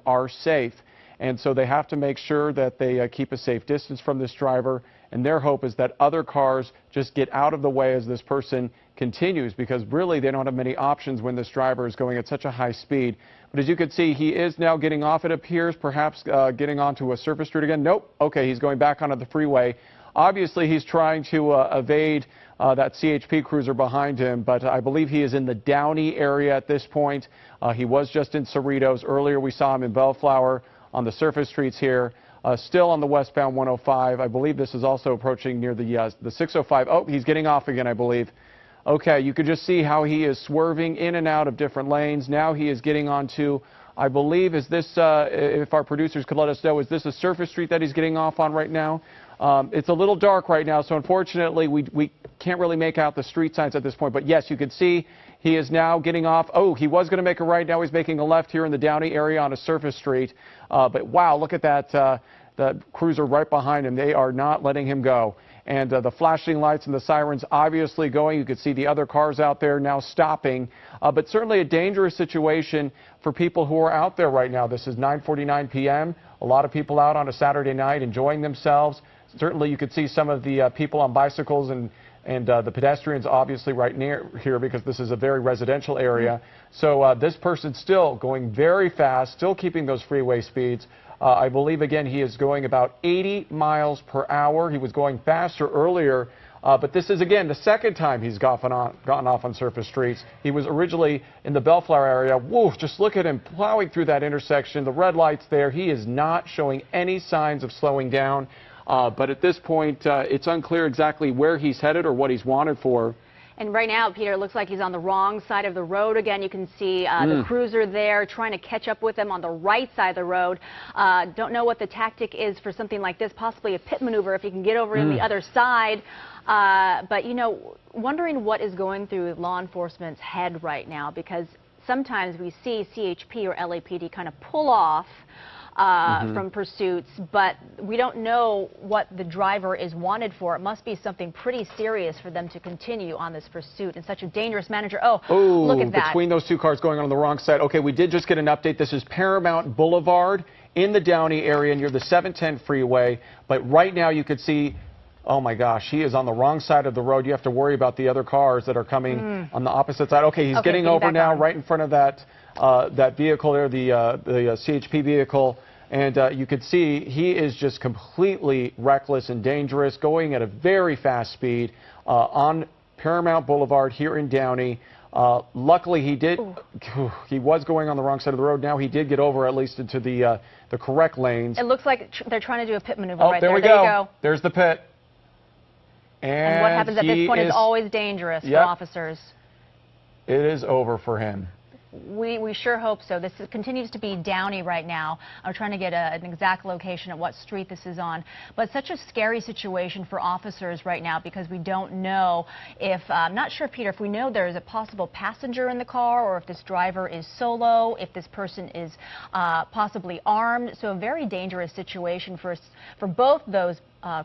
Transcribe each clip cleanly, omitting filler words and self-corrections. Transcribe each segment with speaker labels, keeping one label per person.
Speaker 1: are safe. And so they have to make sure that they keep a safe distance from this driver. And their hope is that other cars just get out of the way as this person continues, because really they don't have many options when this driver is going at such a high speed. But as you can see, he is now getting off, it appears, perhaps getting onto a surface street again. Nope. Okay, he's going back onto the freeway. Obviously, he's trying to evade that CHP cruiser behind him, but I believe he is in the Downey area at this point. He was just in Cerritos. Earlier, we saw him in Bellflower on the surface streets here. Still on the westbound 105. I believe this is also approaching near the 605. Oh, he's getting off again, I believe. Okay, you can just see how he is swerving in and out of different lanes. Now he is getting onto, I believe, is this, if our producers could let us know, is this a surface street that he's getting off on right now? It's a little dark right now, so unfortunately we can't really make out the street signs at this point. But yes, you can see he is now getting off. Oh, he was going to make a right. Now he's making a left here in the Downey area on a surface street. But wow, look at that, the cruiser right behind him. They are not letting him go. And the flashing lights and the sirens obviously going. You could see the other cars out there now stopping. But certainly a dangerous situation for people who are out there right now. This is 9:49 p.m. A lot of people out on a Saturday night enjoying themselves. Certainly you could see some of the people on bicycles and the pedestrians obviously right near here, because this is a very residential area. So this person's still going very fast, still keeping those freeway speeds. I believe, again, he is going about 80 miles per hour. He was going faster earlier, but this is, again, the second time he's gotten off on surface streets. He was originally in the Bellflower area. Woo, just look at him plowing through that intersection. The red light's there. He is not showing any signs of slowing down. But at this point, it's unclear exactly where he's headed or what he's wanted for.
Speaker 2: And right now, Peter, it looks like he's on the wrong side of the road again. You can see the cruiser there trying to catch up with him on the right side of the road. Don't know what the tactic is for something like this, possibly a pit maneuver if he can get over in the other side. But, you know, wondering what is going through law enforcement's head right now, because sometimes we see CHP or LAPD kind of pull off from pursuits, but we don't know what the driver is wanted for. It must be something pretty serious for them to continue on this pursuit in such a dangerous manner. Oh, look at that.
Speaker 1: Between those two cars going on the wrong side. Okay, we did just get an update. This is Paramount Boulevard in the Downey area near the 710 freeway. But right now you could see, oh my gosh, he is on the wrong side of the road. You have to worry about the other cars that are coming on the opposite side. Okay, he's getting over now right in front of that that vehicle there, the CHP vehicle. And you could see he is just completely reckless and dangerous, going at a very fast speed on Paramount Boulevard here in Downey. Luckily, he was going on the wrong side of the road. Now he did get over at least into the correct lanes.
Speaker 2: It looks like they're trying to do a pit maneuver right
Speaker 1: there.
Speaker 2: There
Speaker 1: we go. There's the pit.
Speaker 2: And what happens at this point is always dangerous for officers.
Speaker 1: It is over for him.
Speaker 2: We sure hope so. This continues to be Downey right now. I'm trying to get an exact location at what street this is on. But such a scary situation for officers right now, because we don't know if, I'm not sure, Peter, if we know there is a possible passenger in the car, or if this driver is solo, if this person is possibly armed. So a very dangerous situation for both those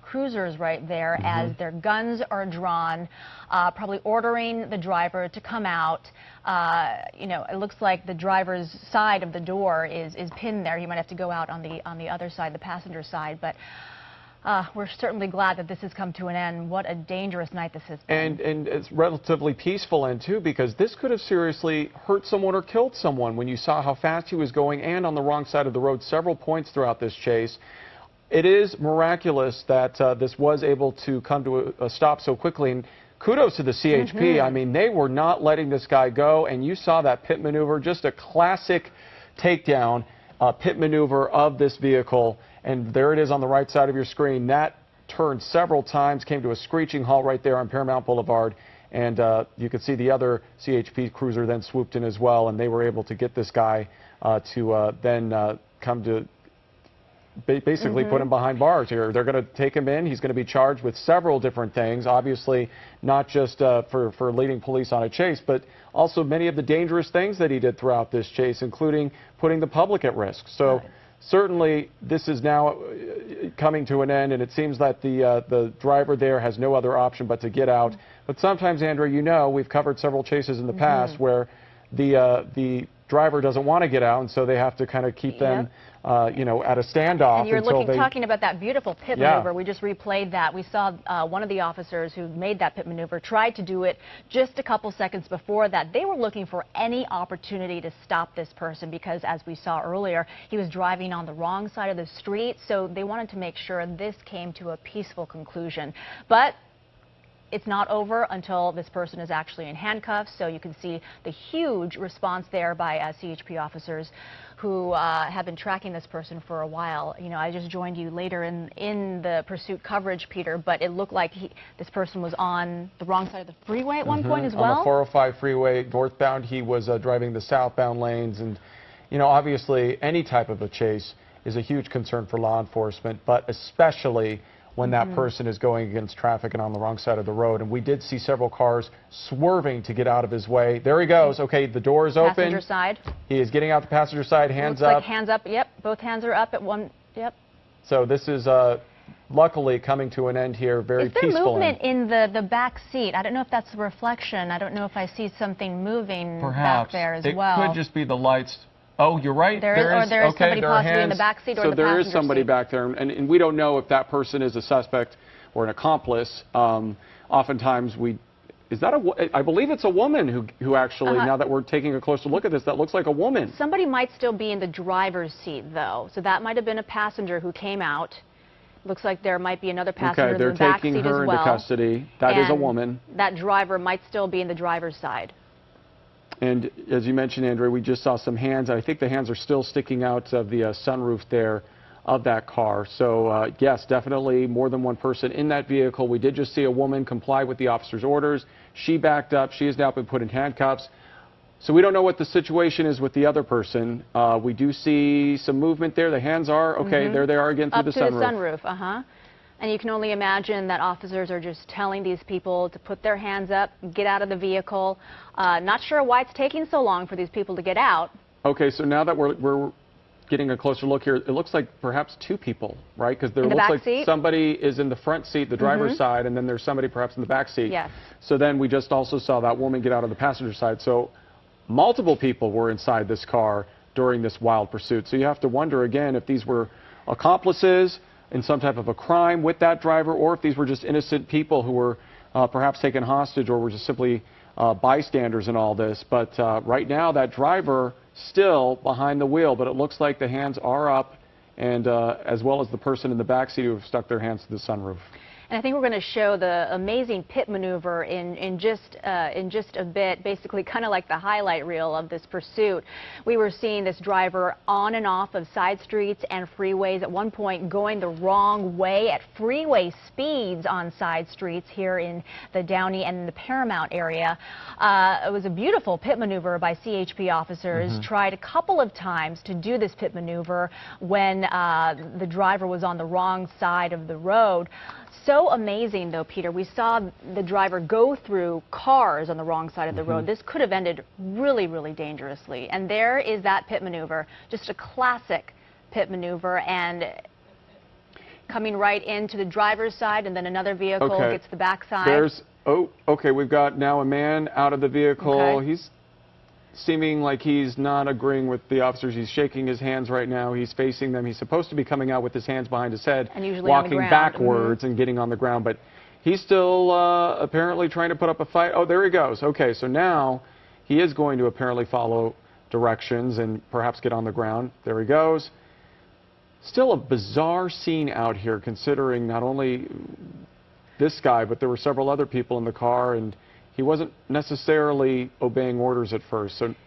Speaker 2: cruisers right there, as their guns are drawn, probably ordering the driver to come out. You know, it looks like the driver's side of the door is pinned there. He might have to go out on the other side, the passenger side. But we're certainly glad that this has come to an end. What a dangerous night this has been.
Speaker 1: And it's relatively peaceful end, too, because this could have seriously hurt someone or killed someone when you saw how fast he was going and on the wrong side of the road several points throughout this chase. It is miraculous that this was able to come to a stop so quickly. And kudos to the CHP. I mean, they were not letting this guy go. And you saw that pit maneuver, just a classic takedown pit maneuver of this vehicle. And there it is on the right side of your screen. That turned several times, came to a screeching halt right there on Paramount Boulevard. And you could see the other CHP cruiser then swooped in as well. And they were able to get this guy to then come to basically put him behind bars here. They're going to take him in. He's going to be charged with several different things, obviously not just for leading police on a chase, but also many of the dangerous things that he did throughout this chase, including putting the public at risk. So certainly this is now coming to an end, and it seems that the driver there has no other option but to get out. But sometimes, Andrea, you know, we've covered several chases in the past where the driver doesn't want to get out, and so they have to kind of keep them, you know, at a standoff.
Speaker 2: And you're
Speaker 1: until
Speaker 2: talking about that beautiful pit maneuver. We just replayed that. We saw one of the officers who made that pit maneuver tried to do it just a couple seconds before that. They were looking for any opportunity to stop this person because, as we saw earlier, he was driving on the wrong side of the street. So they wanted to make sure this came to a peaceful conclusion. But it's not over until this person is actually in handcuffs. So you can see the huge response there by CHP officers who have been tracking this person for a while. You know, I just joined you later in the pursuit coverage, Peter, but it looked like this person was on the wrong side of the freeway at one point as well.
Speaker 1: On the 405 freeway, northbound, he was driving the southbound lanes. And, you know, obviously any type of a chase is a huge concern for law enforcement, but especially when that person is going against traffic and on the wrong side of the road. And we did see several cars swerving to get out of his way. There he goes. Okay, the door is open.
Speaker 2: Passenger side.
Speaker 1: He is getting out the passenger side, hands up.
Speaker 2: Like hands up, yep. Both hands are up at one, yep.
Speaker 1: So this is luckily coming to an end here very peacefully.
Speaker 2: Is there movement in the back seat? I don't know if that's the reflection. I don't know if I see something moving back there as well.
Speaker 1: It could just be the lights. Oh, you're right.
Speaker 2: There is somebody possibly in the back seat or the passenger seat.
Speaker 1: So there is somebody back there, and we don't know if that person is a suspect or an accomplice. Oftentimes I believe it's a woman who actually, now that we're taking a closer look at this, that looks like a woman.
Speaker 2: Somebody might still be in the driver's seat, though. So that might have been a passenger who came out. Looks like there might be another passenger in the back seat as well.
Speaker 1: Okay, they're taking her into custody. That is a woman.
Speaker 2: That driver might still be in the driver's side.
Speaker 1: And as you mentioned, Andrea, we just saw some hands. I think the hands are still sticking out of the sunroof there of that car. So, yes, definitely more than one person in that vehicle. We did just see a woman comply with the officer's orders. She backed up. She has now been put in handcuffs. So we don't know what the situation is with the other person. We do see some movement there. The hands are, okay, there they are again through the sunroof.
Speaker 2: Up to the sunroof, And you can only imagine that officers are just telling these people to put their hands up, get out of the vehicle. Not sure why it's taking so long for these people to get out.
Speaker 1: Okay, so now that we're getting a closer look here, it looks like perhaps two people, right? Because there looks like somebody is in the front seat, the driver's side, and then there's somebody perhaps in the back seat.
Speaker 2: Yes.
Speaker 1: So then we just also saw that woman get out of the passenger side. So multiple people were inside this car during this wild pursuit. So you have to wonder again if these were accomplices in some type of a crime with that driver, or if these were just innocent people who were perhaps taken hostage or were just simply bystanders in all this. But right now, that driver still behind the wheel, but it looks like the hands are up, and as well as the person in the back seat who have stuck their hands to the sunroof.
Speaker 2: And I think we're going to show the amazing pit maneuver in just a bit, basically kind of like the highlight reel of this pursuit. We were seeing this driver on and off of side streets and freeways, at one point going the wrong way at freeway speeds on side streets here in the Downey and the Paramount area. It was a beautiful pit maneuver by CHP officers. Tried a couple of times to do this pit maneuver when the driver was on the wrong side of the road. So amazing, though, Peter. We saw the driver go through cars on the wrong side of the road. This could have ended really, really dangerously. And there is that pit maneuver, just a classic pit maneuver, and coming right into the driver's side, and then another vehicle gets the back side.
Speaker 1: Okay, we've got now a man out of the vehicle. He's seeming like he's not agreeing with the officers. He's shaking his hands right now. He's facing them. He's supposed to be coming out with his hands behind his head,
Speaker 2: and usually
Speaker 1: walking backwards and getting on the ground. But he's still apparently trying to put up a fight. Oh, there he goes. Okay, so now he is going to apparently follow directions and perhaps get on the ground. There he goes. Still a bizarre scene out here, considering not only this guy, but there were several other people in the car, and he wasn't necessarily obeying orders at first, so I don't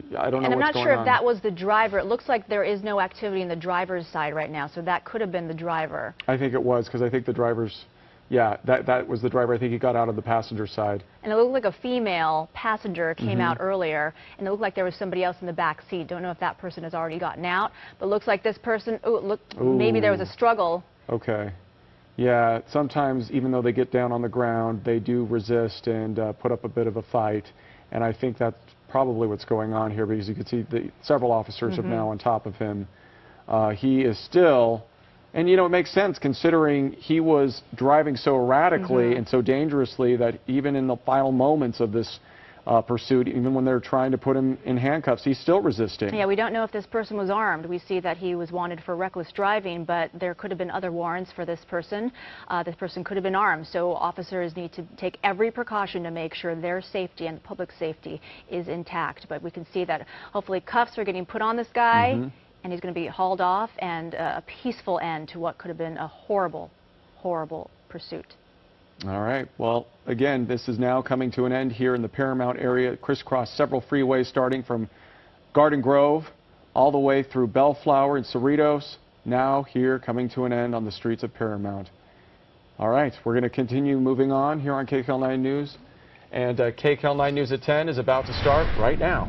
Speaker 1: know what's going on.
Speaker 2: And I'm not sure if that was the driver. It looks like there is no activity in the driver's side right now, so that could have been the driver.
Speaker 1: I think it was, because I think the driver's, yeah, that was the driver. I think he got out of the passenger side.
Speaker 2: And it looked like a female passenger came out earlier, and it looked like there was somebody else in the back seat. Don't know if that person has already gotten out, but it looks like this person, maybe there was a struggle.
Speaker 1: Okay. Yeah, sometimes even though they get down on the ground, they do resist and put up a bit of a fight. And I think that's probably what's going on here, because you can see several officers are now on top of him. He is still, and you know, it makes sense considering he was driving so erratically and so dangerously that even in the final moments of this pursuit. Even when they're trying to put him in handcuffs, he's still resisting.
Speaker 2: Yeah, we don't know if this person was armed. We see that he was wanted for reckless driving, but there could have been other warrants for this person. This person could have been armed, so officers need to take every precaution to make sure their safety and the public safety is intact. But we can see that hopefully cuffs are getting put on this guy, and he's going to be hauled off, and a peaceful end to what could have been a horrible, horrible pursuit.
Speaker 1: All right. Well, again, this is now coming to an end here in the Paramount area. Crisscross several freeways starting from Garden Grove all the way through Bellflower and Cerritos. Now here coming to an end on the streets of Paramount. All right. We're going to continue moving on here on KCAL 9 News. And KCAL 9 News at 10 is about to start right now.